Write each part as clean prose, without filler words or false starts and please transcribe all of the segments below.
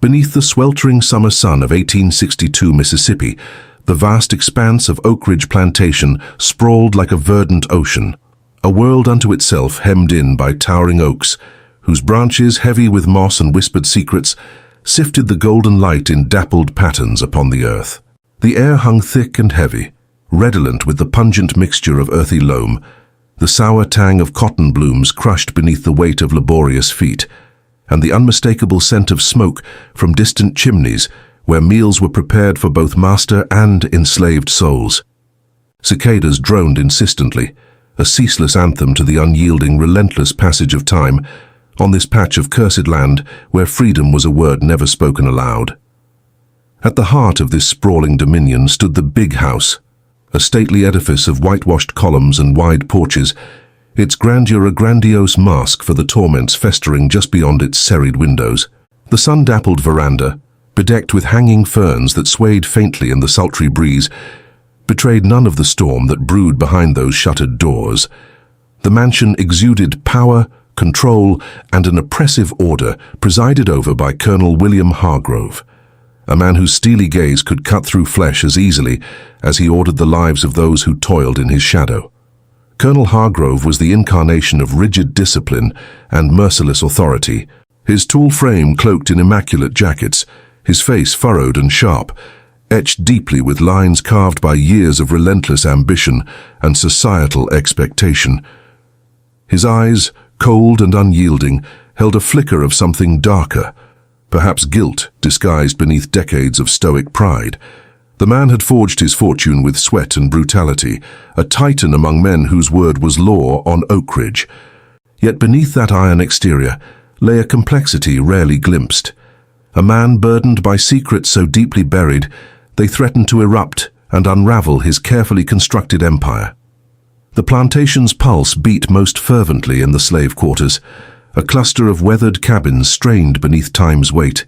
Beneath the sweltering summer sun of 1862 Mississippi, the vast expanse of Oak Ridge Plantation sprawled like a verdant ocean, a world unto itself hemmed in by towering oaks, whose branches, heavy with moss and whispered secrets, sifted the golden light in dappled patterns upon the earth. The air hung thick and heavy, redolent with the pungent mixture of earthy loam, the sour tang of cotton blooms crushed beneath the weight of laborious feet, and the unmistakable scent of smoke from distant chimneys where meals were prepared for both master and enslaved souls. Cicadas droned insistently, a ceaseless anthem to the unyielding, relentless passage of time on this patch of cursed land where freedom was a word never spoken aloud. At the heart of this sprawling dominion stood the Big House, a stately edifice of whitewashed columns and wide porches, its grandeur a grandiose mask for the torments festering just beyond its serried windows. The sun-dappled veranda, bedecked with hanging ferns that swayed faintly in the sultry breeze, betrayed none of the storm that brewed behind those shuttered doors. The mansion exuded power, control, and an oppressive order presided over by Colonel William Hargrove, a man whose steely gaze could cut through flesh as easily as he ordered the lives of those who toiled in his shadow. Colonel Hargrove was the incarnation of rigid discipline and merciless authority, his tall frame cloaked in immaculate jackets, his face furrowed and sharp, etched deeply with lines carved by years of relentless ambition and societal expectation. His eyes, cold and unyielding, held a flicker of something darker, perhaps guilt disguised beneath decades of stoic pride. The man had forged his fortune with sweat and brutality, a titan among men whose word was law on Oak Ridge. Yet beneath that iron exterior lay a complexity rarely glimpsed, a man burdened by secrets so deeply buried they threatened to erupt and unravel his carefully constructed empire. The plantation's pulse beat most fervently in the slave quarters, a cluster of weathered cabins strained beneath time's weight,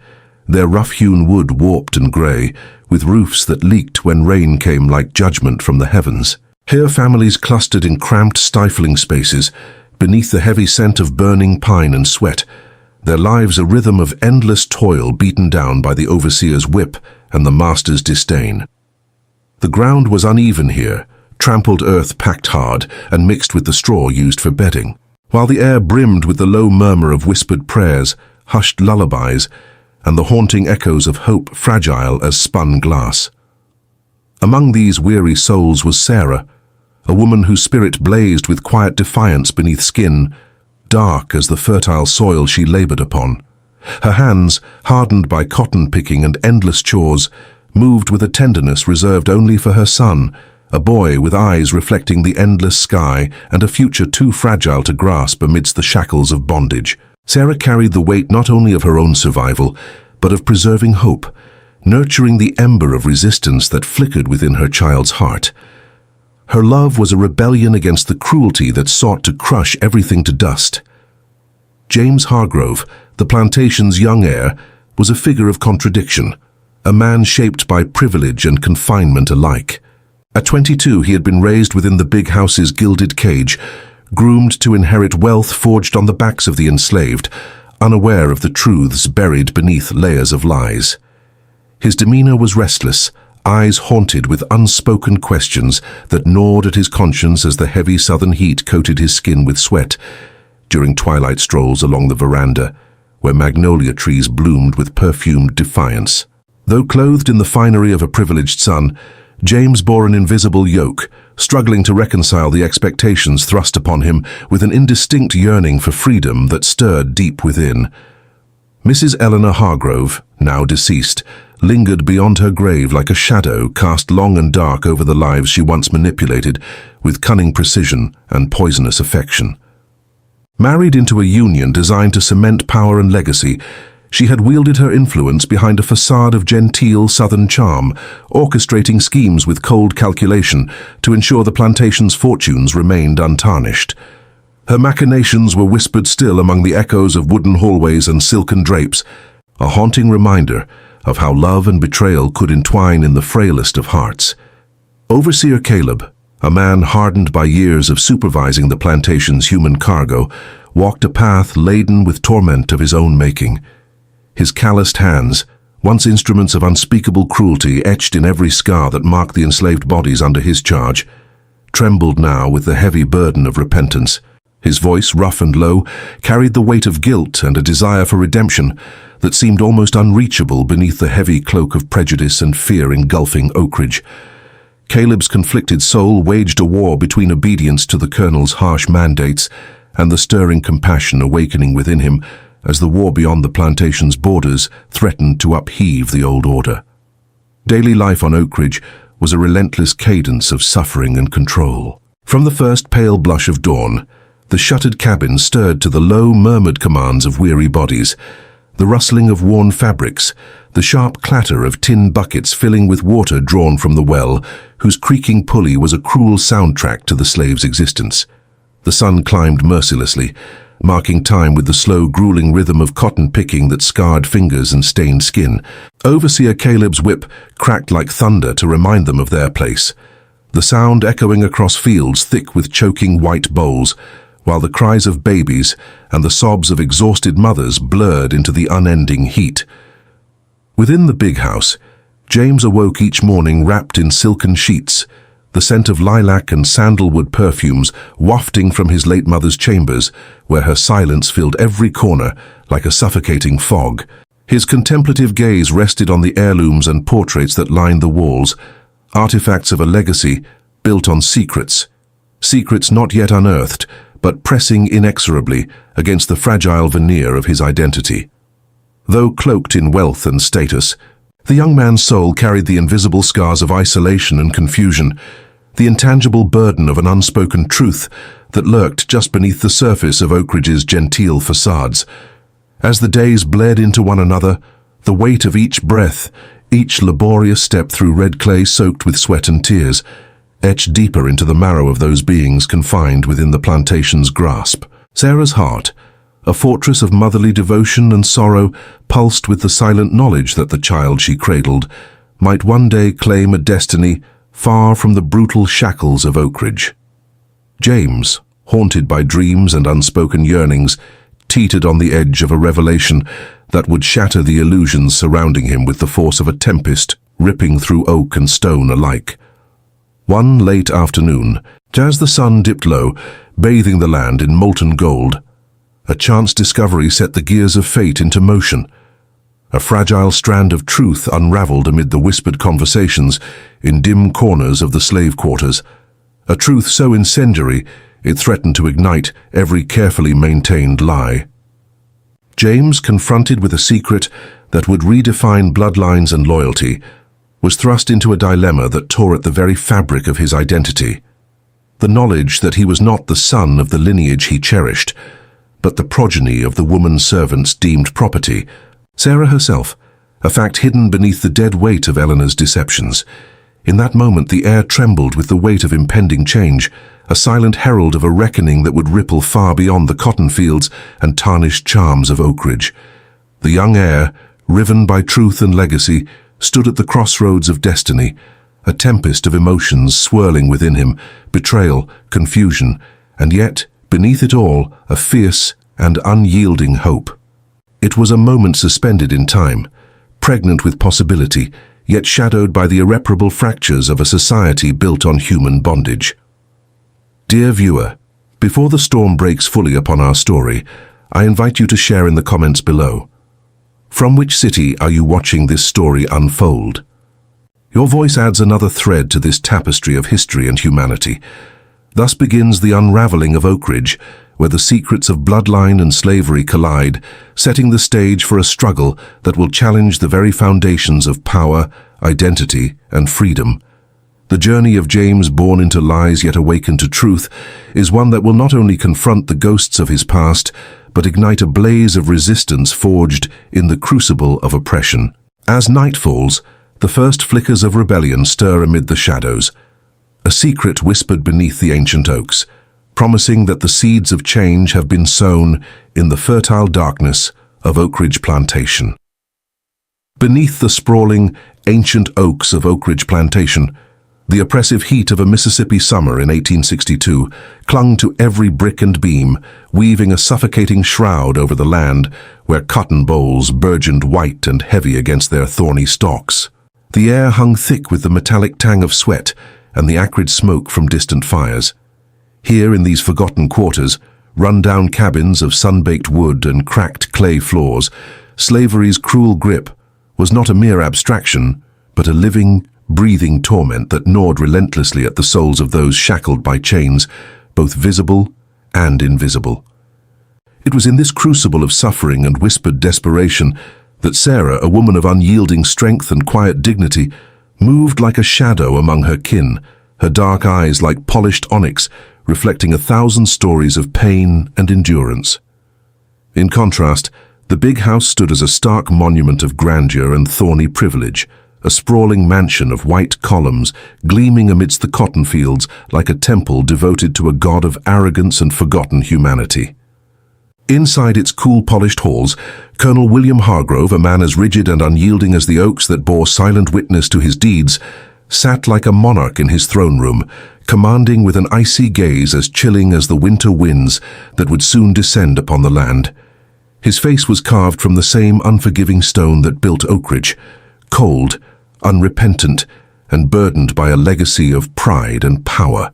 their rough-hewn wood warped and grey, with roofs that leaked when rain came like judgment from the heavens. Here families clustered in cramped, stifling spaces, beneath the heavy scent of burning pine and sweat, their lives a rhythm of endless toil beaten down by the overseer's whip and the master's disdain. The ground was uneven here, trampled earth packed hard and mixed with the straw used for bedding, while the air brimmed with the low murmur of whispered prayers, hushed lullabies, and the haunting echoes of hope fragile as spun glass. Among these weary souls was Sarah, a woman whose spirit blazed with quiet defiance beneath skin, dark as the fertile soil she labored upon. Her hands, hardened by cotton picking and endless chores, moved with a tenderness reserved only for her son, a boy with eyes reflecting the endless sky and a future too fragile to grasp amidst the shackles of bondage. Sarah carried the weight not only of her own survival, but of preserving hope, nurturing the ember of resistance that flickered within her child's heart. Her love was a rebellion against the cruelty that sought to crush everything to dust. James Hargrove, the plantation's young heir, was a figure of contradiction, a man shaped by privilege and confinement alike. At 22, he had been raised within the Big House's gilded cage, groomed to inherit wealth forged on the backs of the enslaved, unaware of the truths buried beneath layers of lies. His demeanor was restless, eyes haunted with unspoken questions that gnawed at his conscience as the heavy southern heat coated his skin with sweat during twilight strolls along the veranda, where magnolia trees bloomed with perfumed defiance. Though clothed in the finery of a privileged son, James bore an invisible yoke, struggling to reconcile the expectations thrust upon him with an indistinct yearning for freedom that stirred deep within. Mrs. Eleanor Hargrove, now deceased, lingered beyond her grave like a shadow cast long and dark over the lives she once manipulated with cunning precision and poisonous affection. Married into a union designed to cement power and legacy, she had wielded her influence behind a facade of genteel southern charm, orchestrating schemes with cold calculation to ensure the plantation's fortunes remained untarnished. Her machinations were whispered still among the echoes of wooden hallways and silken drapes, a haunting reminder of how love and betrayal could entwine in the frailest of hearts. Overseer Caleb, a man hardened by years of supervising the plantation's human cargo, walked a path laden with torment of his own making. His calloused hands, once instruments of unspeakable cruelty etched in every scar that marked the enslaved bodies under his charge, trembled now with the heavy burden of repentance. His voice, rough and low, carried the weight of guilt and a desire for redemption that seemed almost unreachable beneath the heavy cloak of prejudice and fear engulfing Oakridge. Caleb's conflicted soul waged a war between obedience to the colonel's harsh mandates and the stirring compassion awakening within him as the war beyond the plantation's borders threatened to upheave the old order. Daily life on Oakridge was a relentless cadence of suffering and control. From the first pale blush of dawn, the shuttered cabin stirred to the low, murmured commands of weary bodies, the rustling of worn fabrics, the sharp clatter of tin buckets filling with water drawn from the well, whose creaking pulley was a cruel soundtrack to the slave's existence. The sun climbed mercilessly, marking time with the slow, grueling rhythm of cotton picking that scarred fingers and stained skin. Overseer Caleb's whip cracked like thunder to remind them of their place, the sound echoing across fields thick with choking white bowls, while the cries of babies and the sobs of exhausted mothers blurred into the unending heat. Within the big house, James awoke each morning wrapped in silken sheets, the scent of lilac and sandalwood perfumes wafting from his late mother's chambers, where her silence filled every corner like a suffocating fog. His contemplative gaze rested on the heirlooms and portraits that lined the walls, artifacts of a legacy built on secrets not yet unearthed, but pressing inexorably against the fragile veneer of his identity. Though cloaked in wealth and status, the young man's soul carried the invisible scars of isolation and confusion, the intangible burden of an unspoken truth that lurked just beneath the surface of Oakridge's genteel facades. As the days bled into one another, the weight of each breath, each laborious step through red clay soaked with sweat and tears, etched deeper into the marrow of those beings confined within the plantation's grasp. Sarah's heart, a fortress of motherly devotion and sorrow, pulsed with the silent knowledge that the child she cradled might one day claim a destiny far from the brutal shackles of Oakridge. James, haunted by dreams and unspoken yearnings, teetered on the edge of a revelation that would shatter the illusions surrounding him with the force of a tempest ripping through oak and stone alike. One late afternoon, as the sun dipped low, bathing the land in molten gold, a chance discovery set the gears of fate into motion. A fragile strand of truth unraveled amid the whispered conversations in dim corners of the slave quarters, a truth so incendiary it threatened to ignite every carefully maintained lie. James, confronted with a secret that would redefine bloodlines and loyalty, was thrust into a dilemma that tore at the very fabric of his identity. The knowledge that he was not the son of the lineage he cherished, but the progeny of the woman servants deemed property, Sarah herself, a fact hidden beneath the dead weight of Eleanor's deceptions. In that moment the air trembled with the weight of impending change, a silent herald of a reckoning that would ripple far beyond the cotton fields and tarnished charms of Oakridge. The young heir, riven by truth and legacy, stood at the crossroads of destiny, a tempest of emotions swirling within him, betrayal, confusion, and yet, beneath it all, a fierce and unyielding hope. It was a moment suspended in time, pregnant with possibility, yet shadowed by the irreparable fractures of a society built on human bondage. Dear viewer, before the storm breaks fully upon our story, I invite you to share in the comments below. From which city are you watching this story unfold? Your voice adds another thread to this tapestry of history and humanity. Thus begins the unraveling of Oakridge, where the secrets of bloodline and slavery collide, setting the stage for a struggle that will challenge the very foundations of power, identity, and freedom. The journey of James, born into lies yet awakened to truth, is one that will not only confront the ghosts of his past, but ignite a blaze of resistance forged in the crucible of oppression. As night falls, the first flickers of rebellion stir amid the shadows. A secret whispered beneath the ancient oaks, promising that the seeds of change have been sown in the fertile darkness of Oakridge Plantation. Beneath the sprawling, ancient oaks of Oakridge Plantation, The oppressive heat of a Mississippi summer in 1862 clung to every brick and beam, weaving a suffocating shroud over the land where cotton bolls burgeoned white and heavy against their thorny stalks. The air hung thick with the metallic tang of sweat and the acrid smoke from distant fires. Here in these forgotten quarters, run-down cabins of sun-baked wood and cracked clay floors, slavery's cruel grip was not a mere abstraction, but a living, breathing torment that gnawed relentlessly at the souls of those shackled by chains, both visible and invisible. It was in this crucible of suffering and whispered desperation that Sarah, a woman of unyielding strength and quiet dignity, moved like a shadow among her kin, her dark eyes like polished onyx, reflecting 1,000 stories of pain and endurance. In contrast, the big house stood as a stark monument of grandeur and thorny privilege, a sprawling mansion of white columns gleaming amidst the cotton fields like a temple devoted to a god of arrogance and forgotten humanity. Inside its cool, polished halls, Colonel William Hargrove, a man as rigid and unyielding as the oaks that bore silent witness to his deeds, sat like a monarch in his throne room, commanding with an icy gaze as chilling as the winter winds that would soon descend upon the land. His face was carved from the same unforgiving stone that built Oakridge, cold, unrepentant, and burdened by a legacy of pride and power.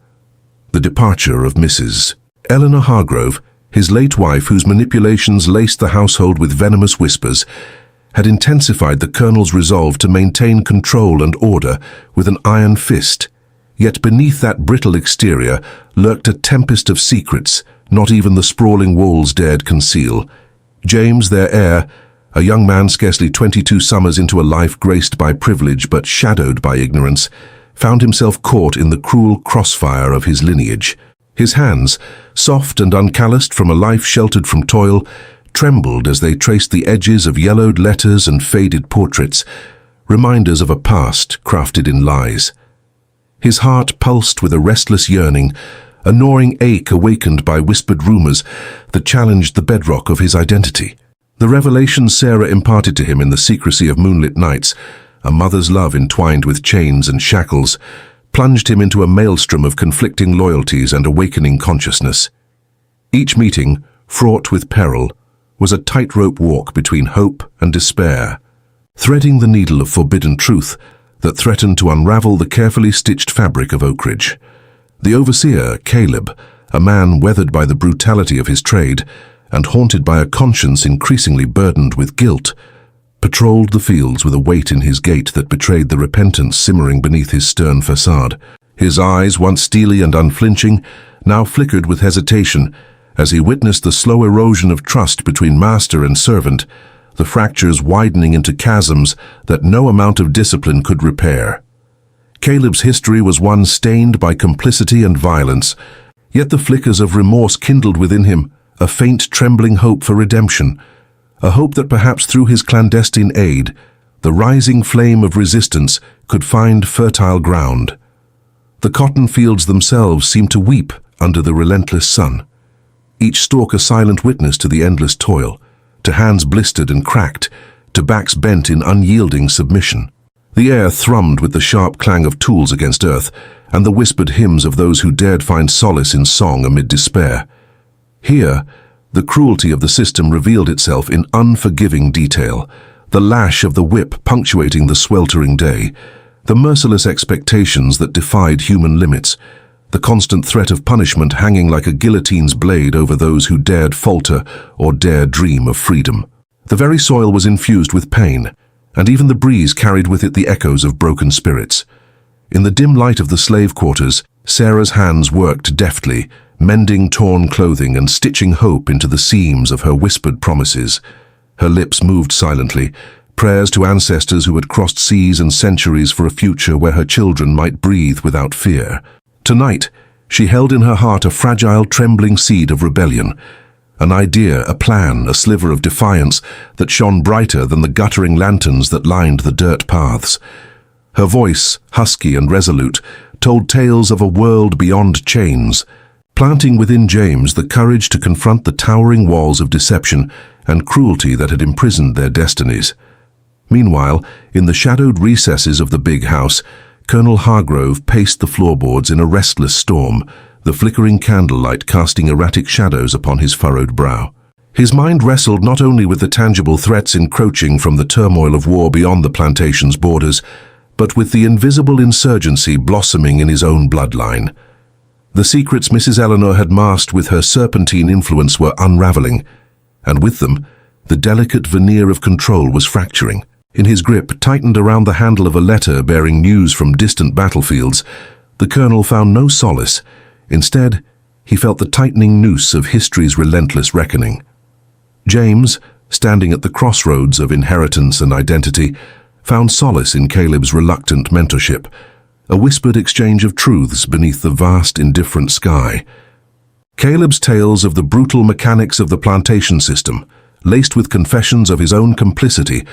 The departure of Mrs. Eleanor Hargrove, his late wife, whose manipulations laced the household with venomous whispers, had intensified the colonel's resolve to maintain control and order with an iron fist. Yet beneath that brittle exterior lurked a tempest of secrets not even the sprawling walls dared conceal. James, their heir, a young man scarcely 22 summers into a life graced by privilege but shadowed by ignorance, found himself caught in the cruel crossfire of his lineage. His hands, soft and uncalloused from a life sheltered from toil, trembled as they traced the edges of yellowed letters and faded portraits, reminders of a past crafted in lies. His heart pulsed with a restless yearning, a gnawing ache awakened by whispered rumors that challenged the bedrock of his identity. The revelations Sarah imparted to him in the secrecy of moonlit nights, a mother's love entwined with chains and shackles, plunged him into a maelstrom of conflicting loyalties and awakening consciousness. Each meeting, fraught with peril, was a tightrope walk between hope and despair, threading the needle of forbidden truth that threatened to unravel the carefully stitched fabric of Oakridge. The overseer, Caleb, a man weathered by the brutality of his trade and haunted by a conscience increasingly burdened with guilt, patrolled the fields with a weight in his gait that betrayed the repentance simmering beneath his stern facade. His eyes, once steely and unflinching, now flickered with hesitation as he witnessed the slow erosion of trust between master and servant, the fractures widening into chasms that no amount of discipline could repair. Caleb's history was one stained by complicity and violence, yet the flickers of remorse kindled within him a faint trembling hope for redemption, a hope that perhaps through his clandestine aid, the rising flame of resistance could find fertile ground. The cotton fields themselves seemed to weep under the relentless sun, each stalk a silent witness to the endless toil, to hands blistered and cracked, to backs bent in unyielding submission. The air thrummed with the sharp clang of tools against earth and the whispered hymns of those who dared find solace in song amid despair. Here, the cruelty of the system revealed itself in unforgiving detail, the lash of the whip punctuating the sweltering day, the merciless expectations that defied human limits, the constant threat of punishment hanging like a guillotine's blade over those who dared falter or dare dream of freedom. The very soil was infused with pain, and even the breeze carried with it the echoes of broken spirits. In the dim light of the slave quarters, Sarah's hands worked deftly, mending torn clothing and stitching hope into the seams of her whispered promises. Her lips moved silently, prayers to ancestors who had crossed seas and centuries for a future where her children might breathe without fear. Tonight, she held in her heart a fragile, trembling seed of rebellion, an idea, a plan, a sliver of defiance that shone brighter than the guttering lanterns that lined the dirt paths. Her voice, husky and resolute, told tales of a world beyond chains, planting within James the courage to confront the towering walls of deception and cruelty that had imprisoned their destinies. Meanwhile, in the shadowed recesses of the big house, Colonel Hargrove paced the floorboards in a restless storm, the flickering candlelight casting erratic shadows upon his furrowed brow. His mind wrestled not only with the tangible threats encroaching from the turmoil of war beyond the plantation's borders, but with the invisible insurgency blossoming in his own bloodline. The secrets Mrs. Eleanor had masked with her serpentine influence were unraveling, and with them, the delicate veneer of control was fracturing. In his grip, tightened around the handle of a letter bearing news from distant battlefields, the colonel found no solace. Instead, he felt the tightening noose of history's relentless reckoning. James, standing at the crossroads of inheritance and identity, found solace in Caleb's reluctant mentorship, a whispered exchange of truths beneath the vast, indifferent sky. Caleb's tales of the brutal mechanics of the plantation system, laced with confessions of his own complicity,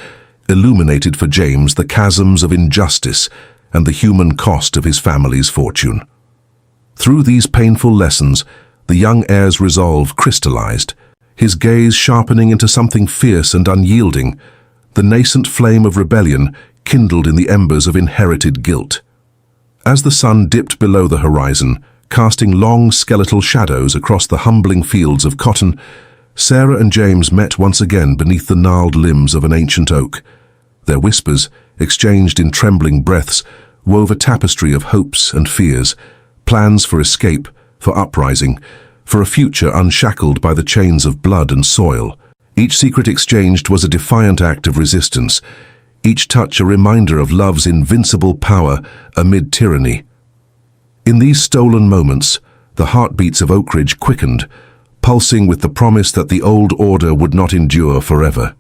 illuminated for James the chasms of injustice and the human cost of his family's fortune. Through these painful lessons, the young heir's resolve crystallized, his gaze sharpening into something fierce and unyielding, the nascent flame of rebellion kindled in the embers of inherited guilt. As the sun dipped below the horizon, casting long skeletal shadows across the humbling fields of cotton, Sarah and James met once again beneath the gnarled limbs of an ancient oak. Their whispers, exchanged in trembling breaths, wove a tapestry of hopes and fears, plans for escape, for uprising, for a future unshackled by the chains of blood and soil. Each secret exchanged was a defiant act of resistance, each touch a reminder of love's invincible power amid tyranny. In these stolen moments, the heartbeats of Oakridge quickened, pulsing with the promise that the old order would not endure forever.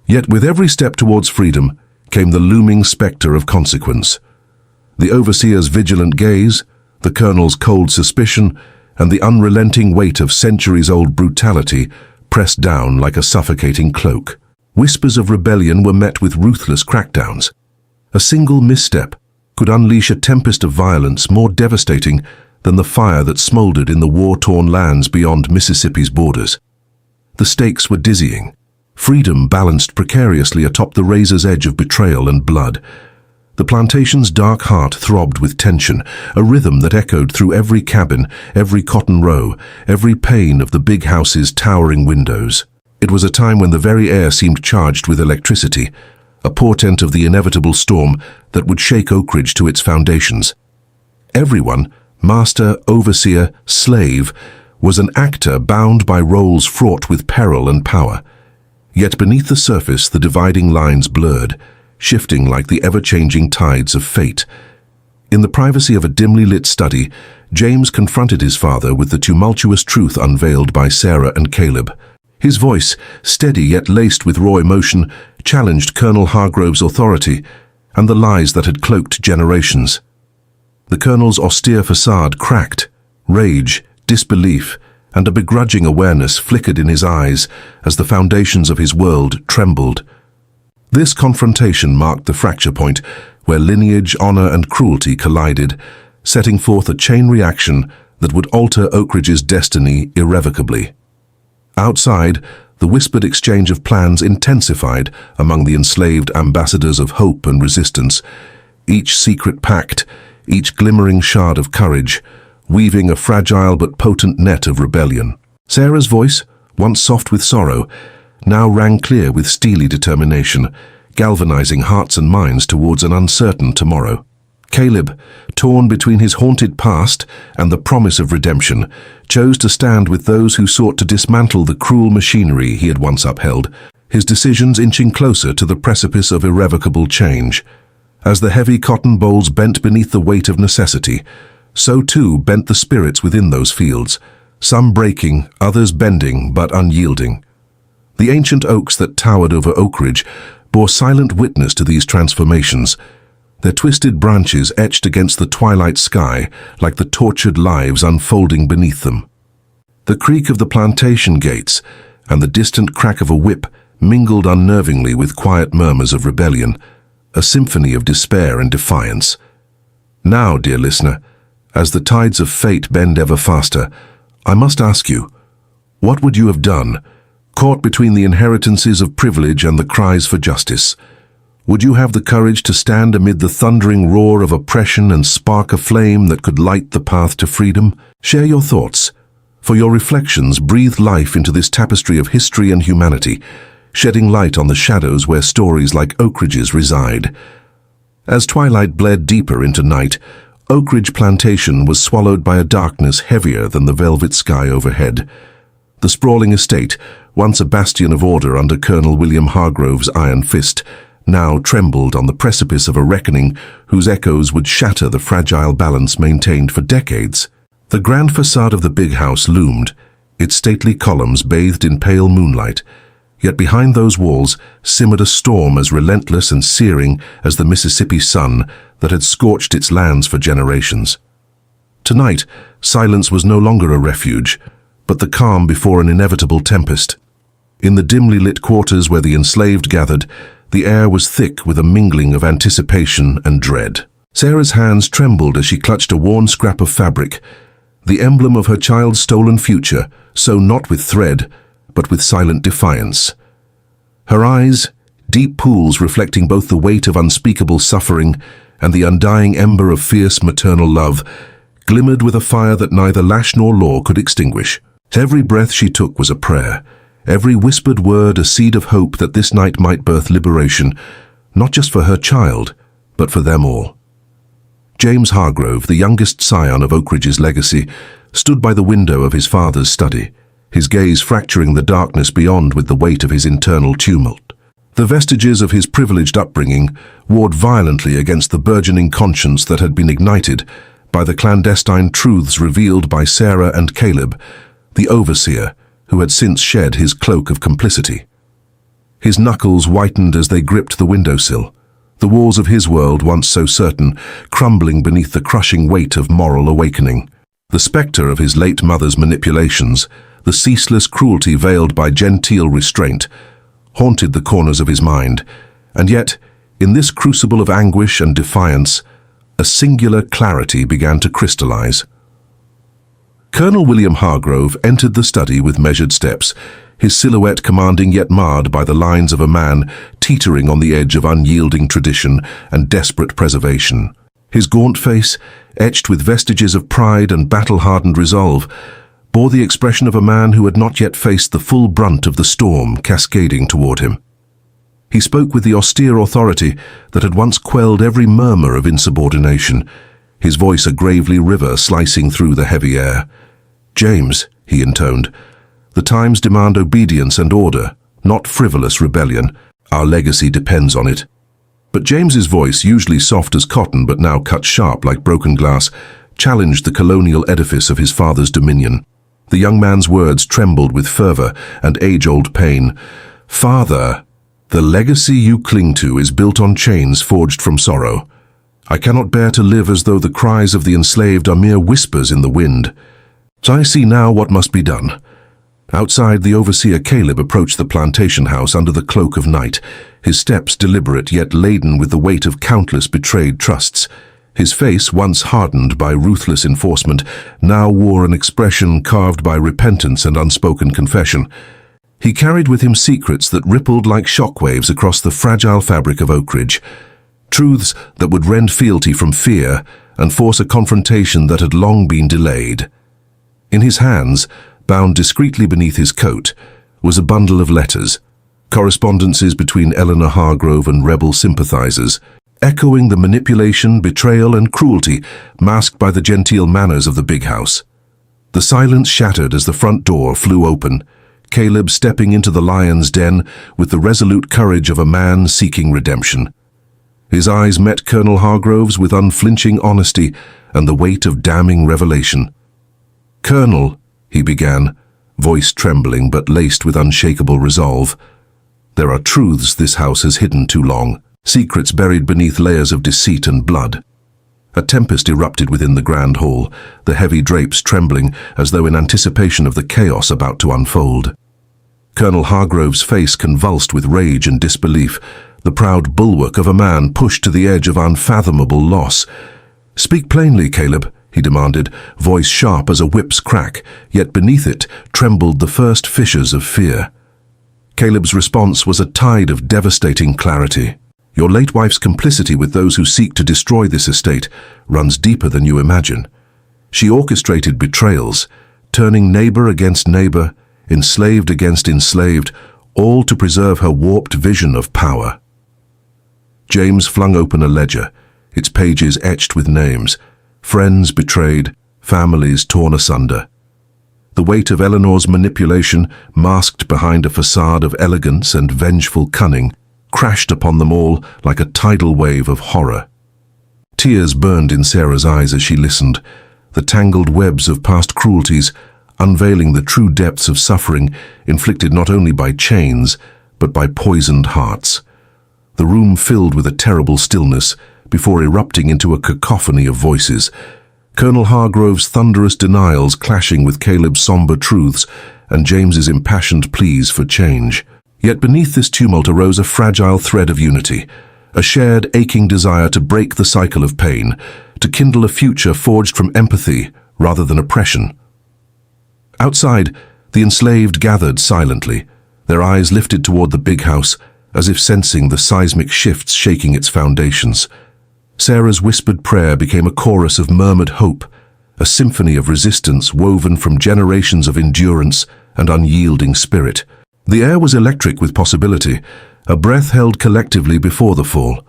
Yet with every step towards freedom came the looming spectre of consequence. The overseer's vigilant gaze, the colonel's cold suspicion, and the unrelenting weight of centuries-old brutality pressed down like a suffocating cloak. Whispers of rebellion were met with ruthless crackdowns. A single misstep could unleash a tempest of violence more devastating than the fire that smoldered in the war-torn lands beyond Mississippi's borders. The stakes were dizzying. Freedom balanced precariously atop the razor's edge of betrayal and blood. The plantation's dark heart throbbed with tension, a rhythm that echoed through every cabin, every cotton row, every pane of the big house's towering windows. It was a time when the very air seemed charged with electricity, a portent of the inevitable storm that would shake Oakridge to its foundations. Everyone, master, overseer, slave, was an actor bound by roles fraught with peril and power. Yet beneath the surface the dividing lines blurred, shifting like the ever-changing tides of fate. In the privacy of a dimly lit study, James confronted his father with the tumultuous truth unveiled by Sarah and Caleb. His voice, steady yet laced with raw emotion, challenged Colonel Hargrove's authority and the lies that had cloaked generations. The colonel's austere facade cracked. Rage, disbelief, and a begrudging awareness flickered in his eyes as the foundations of his world trembled. This confrontation marked the fracture point where lineage, honor, and cruelty collided, setting forth a chain reaction that would alter Oakridge's destiny irrevocably. Outside, the whispered exchange of plans intensified among the enslaved ambassadors of hope and resistance, each secret pact, each glimmering shard of courage, weaving a fragile but potent net of rebellion. Sarah's voice, once soft with sorrow, now rang clear with steely determination, galvanizing hearts and minds towards an uncertain tomorrow. Caleb, torn between his haunted past and the promise of redemption, chose to stand with those who sought to dismantle the cruel machinery he had once upheld, his decisions inching closer to the precipice of irrevocable change. As the heavy cotton bolls bent beneath the weight of necessity, so too bent the spirits within those fields, some breaking, others bending but unyielding. The ancient oaks that towered over Oakridge bore silent witness to these transformations, their twisted branches etched against the twilight sky like the tortured lives unfolding beneath them. The creak of the plantation gates and the distant crack of a whip mingled unnervingly with quiet murmurs of rebellion, a symphony of despair and defiance. Now, dear listener, as the tides of fate bend ever faster, I must ask you, what would you have done, caught between the inheritances of privilege and the cries for justice? Would you have the courage to stand amid the thundering roar of oppression and spark a flame that could light the path to freedom? Share your thoughts, for your reflections breathe life into this tapestry of history and humanity, shedding light on the shadows where stories like Oakridge's reside. As twilight bled deeper into night, Oakridge Plantation was swallowed by a darkness heavier than the velvet sky overhead. The sprawling estate, once a bastion of order under Colonel William Hargrove's iron fist, now trembled on the precipice of a reckoning whose echoes would shatter the fragile balance maintained for decades. The grand facade of the big house loomed, its stately columns bathed in pale moonlight, yet behind those walls simmered a storm as relentless and searing as the Mississippi sun that had scorched its lands for generations. Tonight, silence was no longer a refuge, but the calm before an inevitable tempest. In the dimly lit quarters where the enslaved gathered, the air was thick with a mingling of anticipation and dread. Sarah's hands trembled as she clutched a worn scrap of fabric, the emblem of her child's stolen future, sewn not with thread, but with silent defiance. Her eyes, deep pools reflecting both the weight of unspeakable suffering and the undying ember of fierce maternal love, glimmered with a fire that neither lash nor law could extinguish. Every breath she took was a prayer, every whispered word a seed of hope that this night might birth liberation, not just for her child, but for them all. James Hargrove, the youngest scion of Oakridge's legacy, stood by the window of his father's study, his gaze fracturing the darkness beyond with the weight of his internal tumult. The vestiges of his privileged upbringing warred violently against the burgeoning conscience that had been ignited by the clandestine truths revealed by Sarah and Caleb, the overseer, who had since shed his cloak of complicity. His knuckles whitened as they gripped the windowsill, the walls of his world, once so certain, crumbling beneath the crushing weight of moral awakening. The spectre of his late mother's manipulations, the ceaseless cruelty veiled by genteel restraint, haunted the corners of his mind, and yet, in this crucible of anguish and defiance, a singular clarity began to crystallize. Colonel William Hargrove entered the study with measured steps, his silhouette commanding yet marred by the lines of a man teetering on the edge of unyielding tradition and desperate preservation. His gaunt face, etched with vestiges of pride and battle-hardened resolve, bore the expression of a man who had not yet faced the full brunt of the storm cascading toward him. He spoke with the austere authority that had once quelled every murmur of insubordination, his voice a gravely river slicing through the heavy air. "James," he intoned, "the times demand obedience and order, not frivolous rebellion. Our legacy depends on it." But James's voice, usually soft as cotton but now cut sharp like broken glass, challenged the colonial edifice of his father's dominion. The young man's words trembled with fervor and age-old pain. "Father, the legacy you cling to is built on chains forged from sorrow. I cannot bear to live as though the cries of the enslaved are mere whispers in the wind. So I see now what must be done." Outside, the overseer Caleb approached the plantation house under the cloak of night, his steps deliberate yet laden with the weight of countless betrayed trusts. His face, once hardened by ruthless enforcement, now wore an expression carved by repentance and unspoken confession. He carried with him secrets that rippled like shockwaves across the fragile fabric of Oakridge, truths that would rend fealty from fear and force a confrontation that had long been delayed. In his hands, bound discreetly beneath his coat, was a bundle of letters, correspondences between Eleanor Hargrove and rebel sympathizers, echoing the manipulation, betrayal, and cruelty masked by the genteel manners of the big house. The silence shattered as the front door flew open, Caleb stepping into the lion's den with the resolute courage of a man seeking redemption. His eyes met Colonel Hargrove's with unflinching honesty and the weight of damning revelation. "Colonel," he began, voice trembling but laced with unshakable resolve, "there are truths this house has hidden too long, secrets buried beneath layers of deceit and blood." A tempest erupted within the grand hall, the heavy drapes trembling as though in anticipation of the chaos about to unfold. Colonel Hargrove's face convulsed with rage and disbelief, the proud bulwark of a man pushed to the edge of unfathomable loss. "Speak plainly, Caleb," he demanded, voice sharp as a whip's crack, yet beneath it trembled the first fissures of fear. Caleb's response was a tide of devastating clarity. Your late wife's complicity with those who seek to destroy this estate runs deeper than you imagine. She orchestrated betrayals, turning neighbor against neighbor, enslaved against enslaved, all to preserve her warped vision of power. James flung open a ledger, its pages etched with names, friends betrayed, families torn asunder. The weight of Eleanor's manipulation, masked behind a facade of elegance and vengeful cunning, crashed upon them all like a tidal wave of horror. Tears burned in Sarah's eyes as she listened, the tangled webs of past cruelties unveiling the true depths of suffering inflicted not only by chains, but by poisoned hearts. The room filled with a terrible stillness before erupting into a cacophony of voices, Colonel Hargrove's thunderous denials clashing with Caleb's somber truths and James's impassioned pleas for change. Yet beneath this tumult arose a fragile thread of unity, a shared aching desire to break the cycle of pain, to kindle a future forged from empathy rather than oppression. Outside, the enslaved gathered silently, their eyes lifted toward the big house, as if sensing the seismic shifts shaking its foundations. Sarah's whispered prayer became a chorus of murmured hope, a symphony of resistance woven from generations of endurance and unyielding spirit. The air was electric with possibility, a breath held collectively before the fall.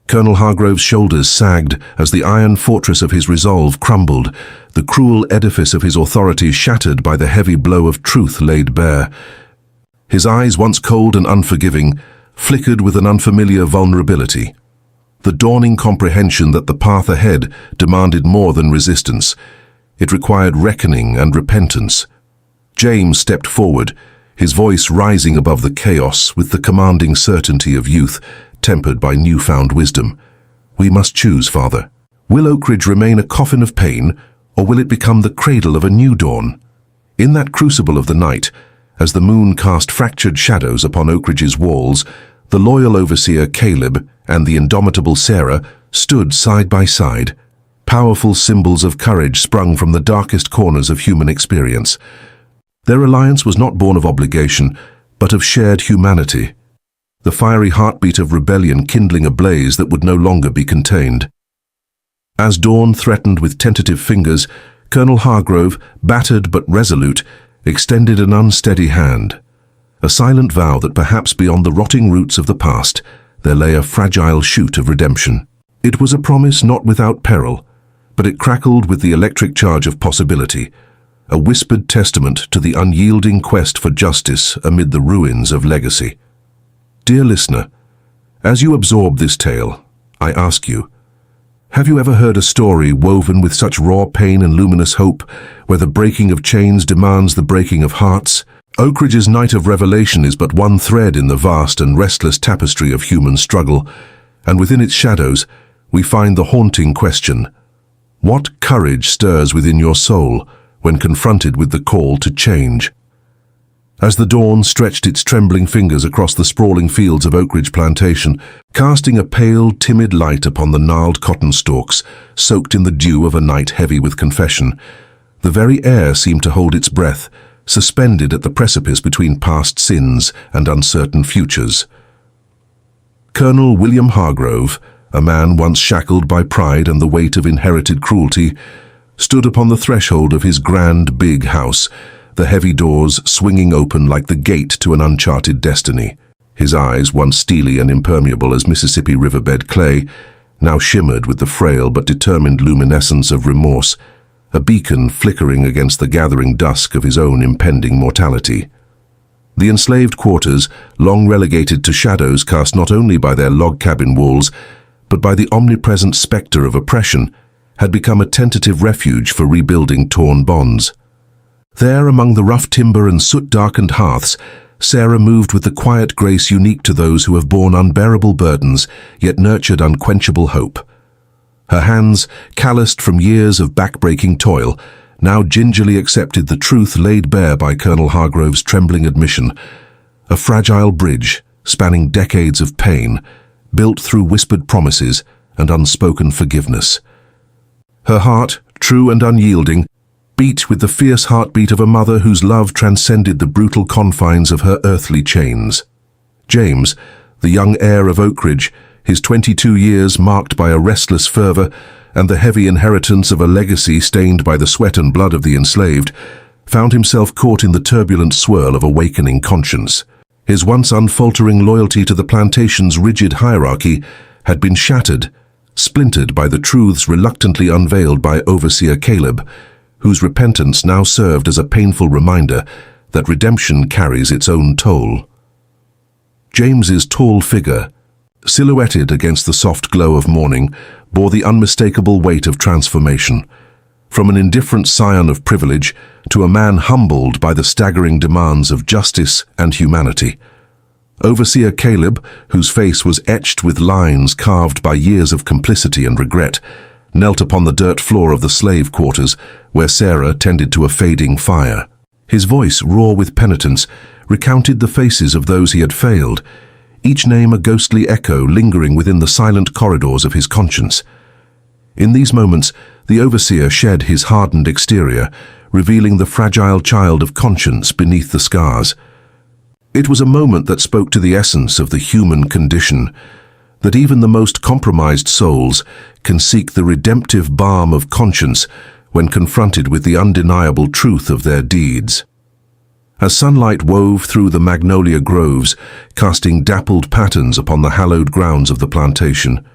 Colonel Hargrove's shoulders sagged as the iron fortress of his resolve crumbled, the cruel edifice of his authority shattered by the heavy blow of truth laid bare. His eyes, once cold and unforgiving, flickered with an unfamiliar vulnerability. The dawning comprehension that the path ahead demanded more than resistance. It required reckoning and repentance. James stepped forward, his voice rising above the chaos with the commanding certainty of youth, tempered by newfound wisdom. We must choose, Father. Will Oakridge remain a coffin of pain, or will it become the cradle of a new dawn? In that crucible of the night, as the moon cast fractured shadows upon Oakridge's walls, the loyal overseer Caleb and the indomitable Sarah stood side by side, powerful symbols of courage sprung from the darkest corners of human experience. Their alliance was not born of obligation, but of shared humanity, the fiery heartbeat of rebellion kindling a blaze that would no longer be contained. As dawn threatened with tentative fingers, Colonel Hargrove, battered but resolute, extended an unsteady hand, a silent vow that perhaps beyond the rotting roots of the past there lay a fragile shoot of redemption. It was a promise not without peril, but it crackled with the electric charge of possibility, a whispered testament to the unyielding quest for justice amid the ruins of legacy. Dear listener, as you absorb this tale, I ask you, have you ever heard a story woven with such raw pain and luminous hope, where the breaking of chains demands the breaking of hearts? Oakridge's night of revelation is but one thread in the vast and restless tapestry of human struggle, and within its shadows we find the haunting question: what courage stirs within your soul when confronted with the call to change? As the dawn stretched its trembling fingers across the sprawling fields of Oakridge Plantation, casting a pale, timid light upon the gnarled cotton stalks, soaked in the dew of a night heavy with confession, the very air seemed to hold its breath, suspended at the precipice between past sins and uncertain futures. Colonel William Hargrove, a man once shackled by pride and the weight of inherited cruelty, stood upon the threshold of his grand big house, the heavy doors swinging open like the gate to an uncharted destiny. His eyes, once steely and impermeable as Mississippi riverbed clay, now shimmered with the frail but determined luminescence of remorse, a beacon flickering against the gathering dusk of his own impending mortality. The enslaved quarters, long relegated to shadows cast not only by their log cabin walls, but by the omnipresent spectre of oppression, had become a tentative refuge for rebuilding torn bonds. There, among the rough timber and soot-darkened hearths, Sarah moved with the quiet grace unique to those who have borne unbearable burdens, yet nurtured unquenchable hope. Her hands, calloused from years of back-breaking toil, now gingerly accepted the truth laid bare by Colonel Hargrove's trembling admission, a fragile bridge spanning decades of pain, built through whispered promises and unspoken forgiveness. Her heart, true and unyielding, beat with the fierce heartbeat of a mother whose love transcended the brutal confines of her earthly chains. James, the young heir of Oakridge, his 22 years marked by a restless fervor and the heavy inheritance of a legacy stained by the sweat and blood of the enslaved, found himself caught in the turbulent swirl of awakening conscience. His once unfaltering loyalty to the plantation's rigid hierarchy had been shattered, splintered by the truths reluctantly unveiled by Overseer Caleb, whose repentance now served as a painful reminder that redemption carries its own toll. James's tall figure, silhouetted against the soft glow of morning, bore the unmistakable weight of transformation. From an indifferent scion of privilege to a man humbled by the staggering demands of justice and humanity. Overseer Caleb, whose face was etched with lines carved by years of complicity and regret, knelt upon the dirt floor of the slave quarters where Sarah tended to a fading fire. His voice, raw with penitence, recounted the faces of those he had failed, each name a ghostly echo lingering within the silent corridors of his conscience. In these moments, the overseer shed his hardened exterior, revealing the fragile child of conscience beneath the scars. It was a moment that spoke to the essence of the human condition, that even the most compromised souls can seek the redemptive balm of conscience when confronted with the undeniable truth of their deeds. As sunlight wove through the magnolia groves, casting dappled patterns upon the hallowed grounds of the plantation,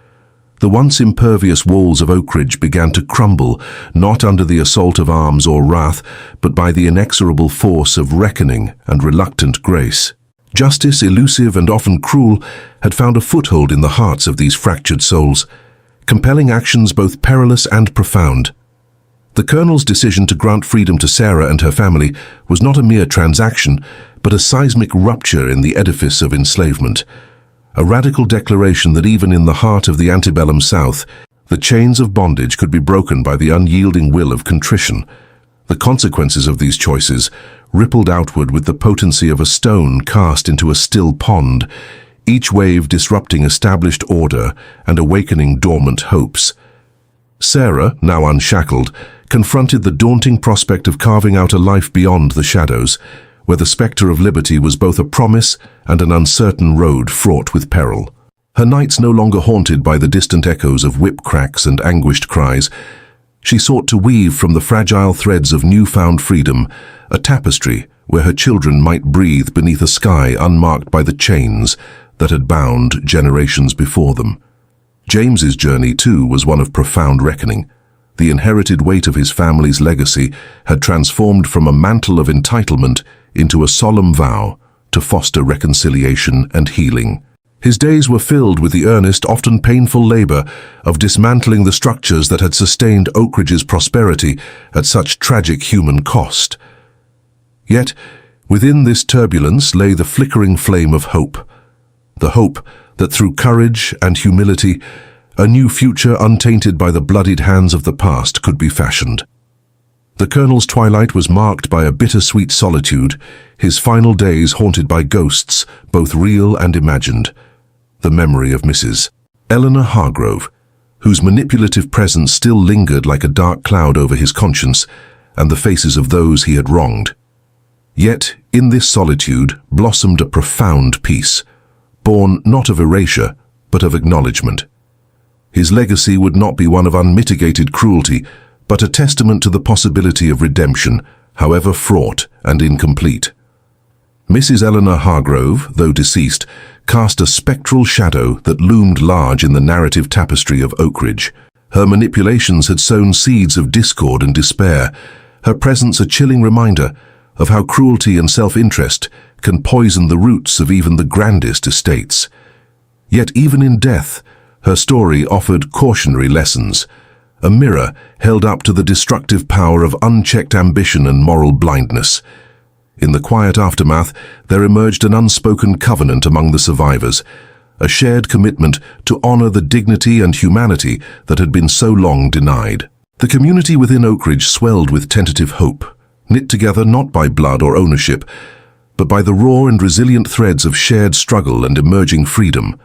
the once impervious walls of Oakridge began to crumble, not under the assault of arms or wrath, but by the inexorable force of reckoning and reluctant grace. Justice, elusive and often cruel, had found a foothold in the hearts of these fractured souls, compelling actions both perilous and profound. The Colonel's decision to grant freedom to Sarah and her family was not a mere transaction, but a seismic rupture in the edifice of enslavement. A radical declaration that even in the heart of the antebellum South, the chains of bondage could be broken by the unyielding will of contrition. The consequences of these choices rippled outward with the potency of a stone cast into a still pond, each wave disrupting established order and awakening dormant hopes. Sarah, now unshackled, confronted the daunting prospect of carving out a life beyond the shadows, where the spectre of liberty was both a promise and an uncertain road fraught with peril. Her nights no longer haunted by the distant echoes of whip cracks and anguished cries, she sought to weave from the fragile threads of newfound freedom a tapestry where her children might breathe beneath a sky unmarked by the chains that had bound generations before them. James's journey, too, was one of profound reckoning. The inherited weight of his family's legacy had transformed from a mantle of entitlement into a solemn vow to foster reconciliation and healing. His days were filled with the earnest, often painful labor of dismantling the structures that had sustained Oakridge's prosperity at such tragic human cost. Yet, within this turbulence lay the flickering flame of hope. The hope that through courage and humility, a new future untainted by the bloodied hands of the past could be fashioned. The Colonel's twilight was marked by a bittersweet solitude, his final days haunted by ghosts, both real and imagined. The memory of Mrs. Eleanor Hargrove, whose manipulative presence still lingered like a dark cloud over his conscience, and the faces of those he had wronged. Yet, in this solitude blossomed a profound peace, born not of erasure, but of acknowledgement. His legacy would not be one of unmitigated cruelty, but a testament to the possibility of redemption, however fraught and incomplete. Mrs. Eleanor Hargrove, though deceased, cast a spectral shadow that loomed large in the narrative tapestry of Oakridge. Her manipulations had sown seeds of discord and despair, her presence a chilling reminder of how cruelty and self-interest can poison the roots of even the grandest estates. Yet even in death, her story offered cautionary lessons, a mirror held up to the destructive power of unchecked ambition and moral blindness. In the quiet aftermath, there emerged an unspoken covenant among the survivors, a shared commitment to honor the dignity and humanity that had been so long denied. The community within Oakridge swelled with tentative hope, knit together not by blood or ownership, but by the raw and resilient threads of shared struggle and emerging freedom.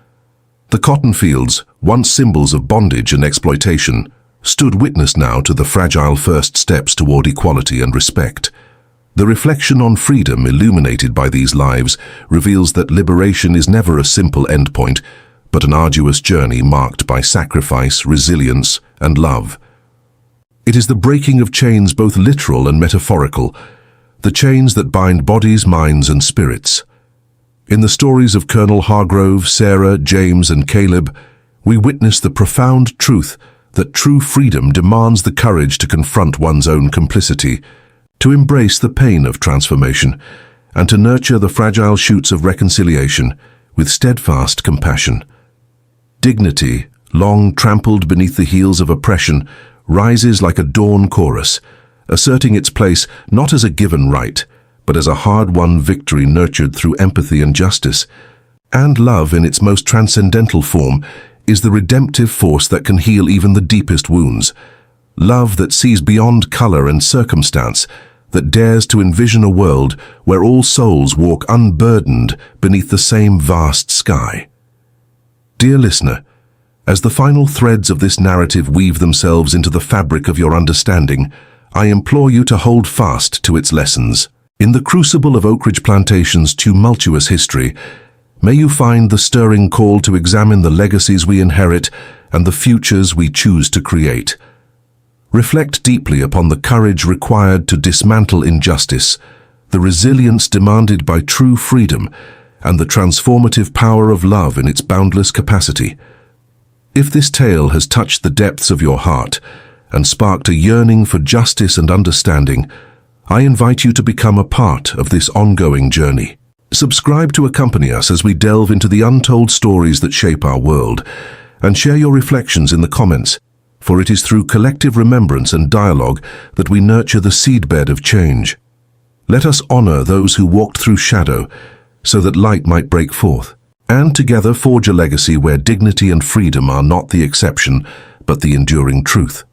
The cotton fields, once symbols of bondage and exploitation, stood witness now to the fragile first steps toward equality and respect. The reflection on freedom illuminated by these lives reveals that liberation is never a simple endpoint, but an arduous journey marked by sacrifice, resilience, and love. It is the breaking of chains both literal and metaphorical, the chains that bind bodies, minds, and spirits. In the stories of Colonel Hargrove, Sarah, James, and Caleb, we witness the profound truth that true freedom demands the courage to confront one's own complicity, to embrace the pain of transformation, and to nurture the fragile shoots of reconciliation with steadfast compassion. Dignity, long trampled beneath the heels of oppression, rises like a dawn chorus, asserting its place not as a given right, but as a hard-won victory nurtured through empathy and justice. And love, in its most transcendental form, is the redemptive force that can heal even the deepest wounds. Love that sees beyond color and circumstance, that dares to envision a world where all souls walk unburdened beneath the same vast sky. Dear listener, as the final threads of this narrative weave themselves into the fabric of your understanding, I implore you to hold fast to its lessons. In the crucible of Oakridge Plantation's tumultuous history, may you find the stirring call to examine the legacies we inherit and the futures we choose to create. Reflect deeply upon the courage required to dismantle injustice, the resilience demanded by true freedom, and the transformative power of love in its boundless capacity. If this tale has touched the depths of your heart and sparked a yearning for justice and understanding, I invite you to become a part of this ongoing journey. Subscribe to accompany us as we delve into the untold stories that shape our world, and share your reflections in the comments, for it is through collective remembrance and dialogue that we nurture the seedbed of change. Let us honor those who walked through shadow, so that light might break forth, and together forge a legacy where dignity and freedom are not the exception, but the enduring truth.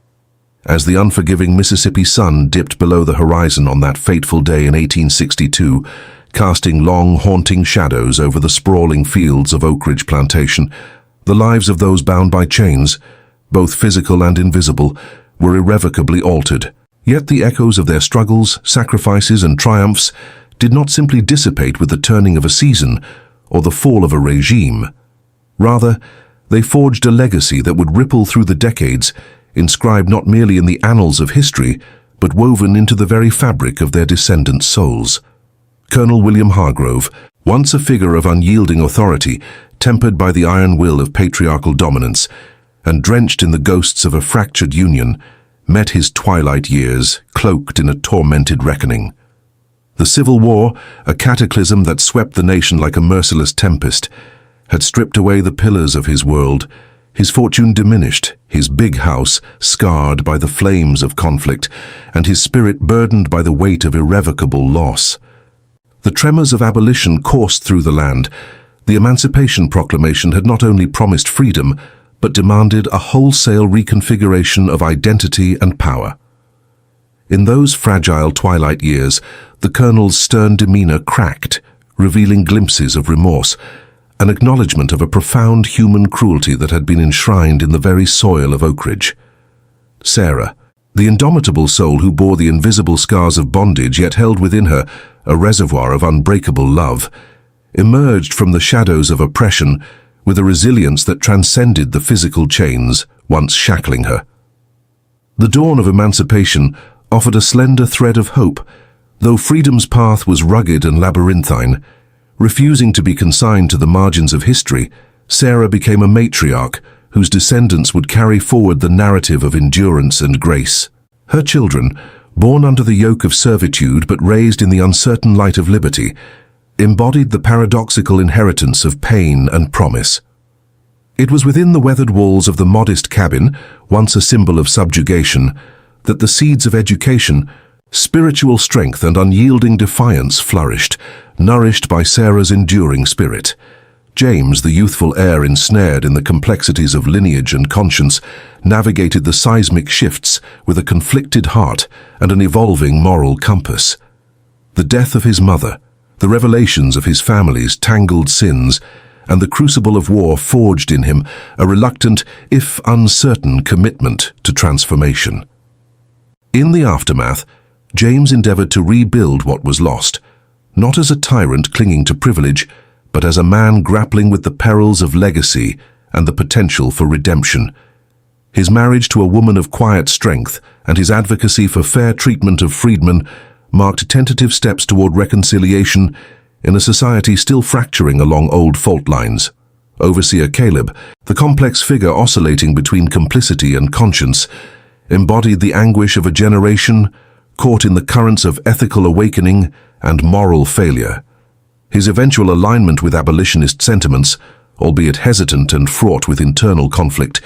As the unforgiving Mississippi sun dipped below the horizon on that fateful day in 1862, casting long, haunting shadows over the sprawling fields of Oakridge Plantation, the lives of those bound by chains, both physical and invisible, were irrevocably altered. Yet the echoes of their struggles, sacrifices, and triumphs did not simply dissipate with the turning of a season or the fall of a regime. Rather, they forged a legacy that would ripple through the decades, inscribed not merely in the annals of history, but woven into the very fabric of their descendants' souls. Colonel William Hargrove, once a figure of unyielding authority, tempered by the iron will of patriarchal dominance, and drenched in the ghosts of a fractured union, met his twilight years, cloaked in a tormented reckoning. The Civil War, a cataclysm that swept the nation like a merciless tempest, had stripped away the pillars of his world, his fortune diminished, his big house scarred by the flames of conflict, and his spirit burdened by the weight of irrevocable loss. The tremors of abolition coursed through the land. The Emancipation Proclamation had not only promised freedom, but demanded a wholesale reconfiguration of identity and power. In those fragile twilight years, the colonel's stern demeanor cracked, revealing glimpses of remorse, an acknowledgement of a profound human cruelty that had been enshrined in the very soil of Oakridge. Sarah, the indomitable soul who bore the invisible scars of bondage yet held within her a reservoir of unbreakable love, emerged from the shadows of oppression with a resilience that transcended the physical chains once shackling her. The dawn of emancipation offered a slender thread of hope, though freedom's path was rugged and labyrinthine. Refusing to be consigned to the margins of history, Sarah became a matriarch whose descendants would carry forward the narrative of endurance and grace. Her children, born under the yoke of servitude but raised in the uncertain light of liberty, embodied the paradoxical inheritance of pain and promise. It was within the weathered walls of the modest cabin, once a symbol of subjugation, that the seeds of education, spiritual strength, and unyielding defiance flourished, nourished by Sarah's enduring spirit. James, the youthful heir ensnared in the complexities of lineage and conscience, navigated the seismic shifts with a conflicted heart and an evolving moral compass. The death of his mother, the revelations of his family's tangled sins, and the crucible of war forged in him a reluctant, if uncertain, commitment to transformation. In the aftermath, James endeavored to rebuild what was lost, not as a tyrant clinging to privilege, but as a man grappling with the perils of legacy and the potential for redemption. His marriage to a woman of quiet strength and his advocacy for fair treatment of freedmen marked tentative steps toward reconciliation in a society still fracturing along old fault lines. Overseer Caleb, the complex figure oscillating between complicity and conscience, embodied the anguish of a generation caught in the currents of ethical awakening and moral failure. His eventual alignment with abolitionist sentiments, albeit hesitant and fraught with internal conflict,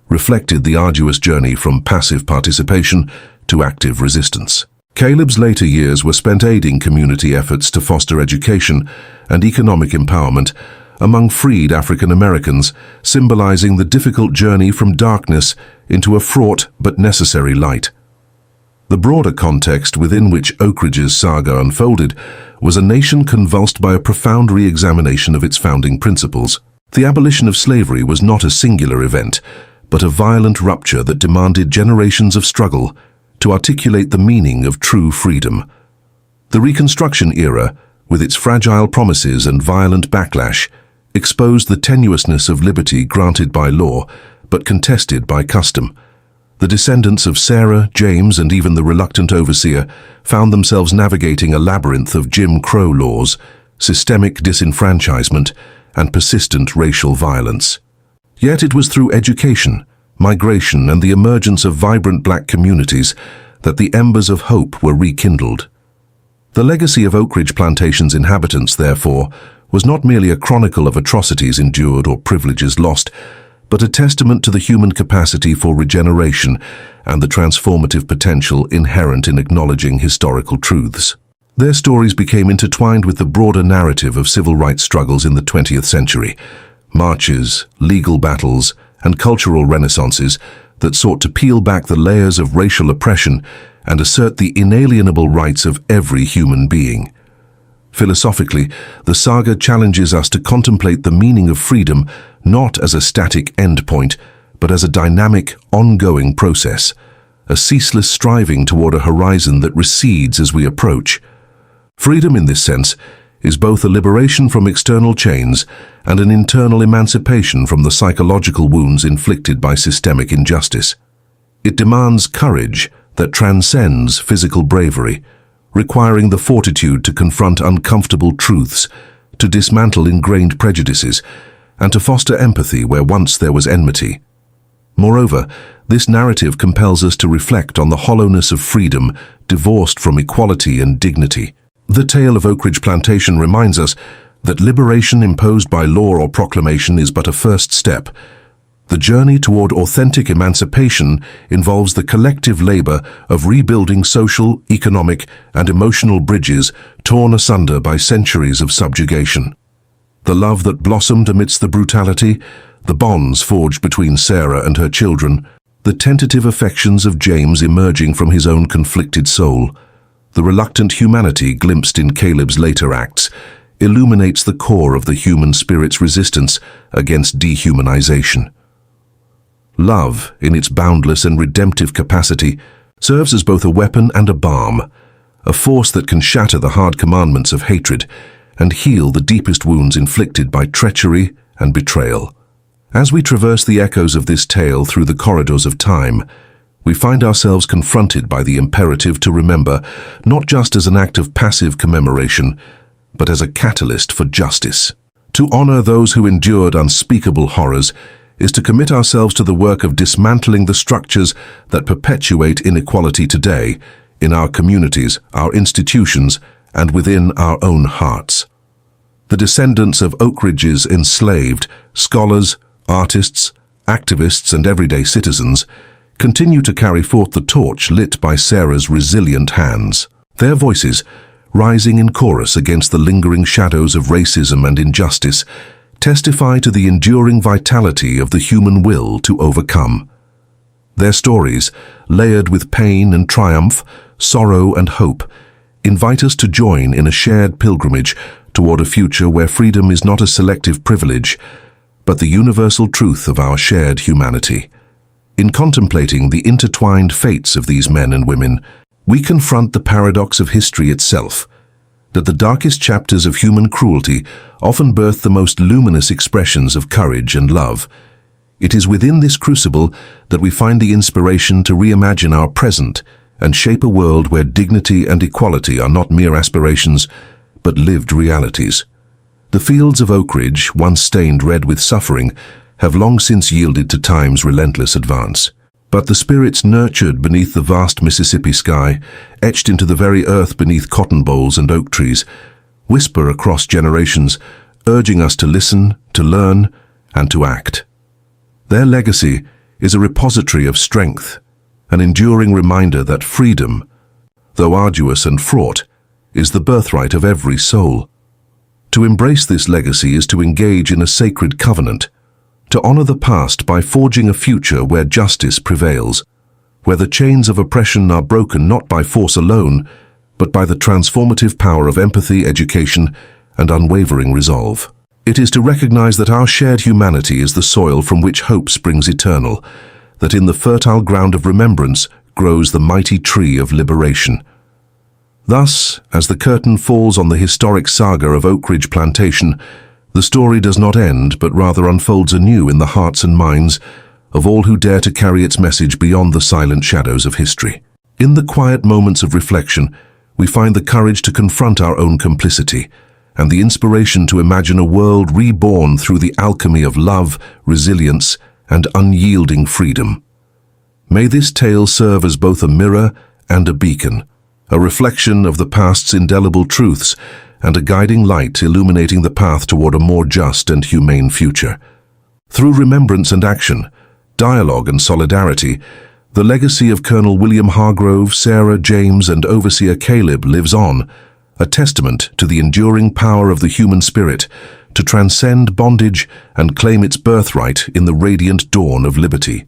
reflected the arduous journey from passive participation to active resistance. Caleb's later years were spent aiding community efforts to foster education and economic empowerment among freed African Americans, symbolizing the difficult journey from darkness into a fraught but necessary light. The broader context within which Oakridge's saga unfolded was a nation convulsed by a profound re-examination of its founding principles. The abolition of slavery was not a singular event, but a violent rupture that demanded generations of struggle to articulate the meaning of true freedom. The Reconstruction era, with its fragile promises and violent backlash, exposed the tenuousness of liberty granted by law, but contested by custom. The descendants of Sarah, James, and even the reluctant overseer found themselves navigating a labyrinth of Jim Crow laws, systemic disenfranchisement, and persistent racial violence. Yet it was through education, migration, and the emergence of vibrant black communities that the embers of hope were rekindled. The legacy of Oakridge Plantation's inhabitants, therefore, was not merely a chronicle of atrocities endured or privileges lost, but a testament to the human capacity for regeneration and the transformative potential inherent in acknowledging historical truths. Their stories became intertwined with the broader narrative of civil rights struggles in the 20th century, marches, legal battles, and cultural renaissances that sought to peel back the layers of racial oppression and assert the inalienable rights of every human being. Philosophically, the saga challenges us to contemplate the meaning of freedom not as a static endpoint, but as a dynamic, ongoing process, a ceaseless striving toward a horizon that recedes as we approach. Freedom, in this sense, is both a liberation from external chains and an internal emancipation from the psychological wounds inflicted by systemic injustice. It demands courage that transcends physical bravery, requiring the fortitude to confront uncomfortable truths, to dismantle ingrained prejudices, and to foster empathy where once there was enmity. Moreover, this narrative compels us to reflect on the hollowness of freedom divorced from equality and dignity. The tale of Oakridge Plantation reminds us that liberation imposed by law or proclamation is but a first step. The journey toward authentic emancipation involves the collective labor of rebuilding social, economic, and emotional bridges torn asunder by centuries of subjugation. The love that blossomed amidst the brutality, the bonds forged between Sarah and her children, the tentative affections of James emerging from his own conflicted soul, the reluctant humanity glimpsed in Caleb's later acts, illuminates the core of the human spirit's resistance against dehumanization. Love, in its boundless and redemptive capacity, serves as both a weapon and a balm, a force that can shatter the hard commandments of hatred and heal the deepest wounds inflicted by treachery and betrayal. As we traverse the echoes of this tale through the corridors of time, we find ourselves confronted by the imperative to remember, not just as an act of passive commemoration, but as a catalyst for justice. To honor those who endured unspeakable horrors is to commit ourselves to the work of dismantling the structures that perpetuate inequality today, in our communities, our institutions, and within our own hearts. The descendants of Oakridge's enslaved, scholars, artists, activists, and everyday citizens, continue to carry forth the torch lit by Sarah's resilient hands. Their voices, rising in chorus against the lingering shadows of racism and injustice, testify to the enduring vitality of the human will to overcome. Their stories, layered with pain and triumph, sorrow and hope, invite us to join in a shared pilgrimage toward a future where freedom is not a selective privilege, but the universal truth of our shared humanity. In contemplating the intertwined fates of these men and women, we confront the paradox of history itself, that the darkest chapters of human cruelty often birth the most luminous expressions of courage and love, It is within this crucible that we find the inspiration to reimagine our present and shape a world where dignity and equality are not mere aspirations, but lived realities. The fields of Oakridge, once stained red with suffering, have long since yielded to time's relentless advance. But the spirits nurtured beneath the vast Mississippi sky, etched into the very earth beneath cotton bolls and oak trees, whisper across generations, urging us to listen, to learn, and to act. Their legacy is a repository of strength, an enduring reminder that freedom, though arduous and fraught, is the birthright of every soul. To embrace this legacy is to engage in a sacred covenant, to honor the past by forging a future where justice prevails, where the chains of oppression are broken not by force alone, but by the transformative power of empathy, education, and unwavering resolve. It is to recognize that our shared humanity is the soil from which hope springs eternal, that in the fertile ground of remembrance grows the mighty tree of liberation. Thus, as the curtain falls on the historic saga of Oakridge Plantation, the story does not end, but rather unfolds anew in the hearts and minds of all who dare to carry its message beyond the silent shadows of history. In the quiet moments of reflection, we find the courage to confront our own complicity, and the inspiration to imagine a world reborn through the alchemy of love, resilience, and unyielding freedom. May this tale serve as both a mirror and a beacon, a reflection of the past's indelible truths, and a guiding light illuminating the path toward a more just and humane future. Through remembrance and action, dialogue and solidarity, the legacy of Colonel William Hargrove, Sarah, James, and Overseer Caleb lives on, a testament to the enduring power of the human spirit to transcend bondage and claim its birthright in the radiant dawn of liberty.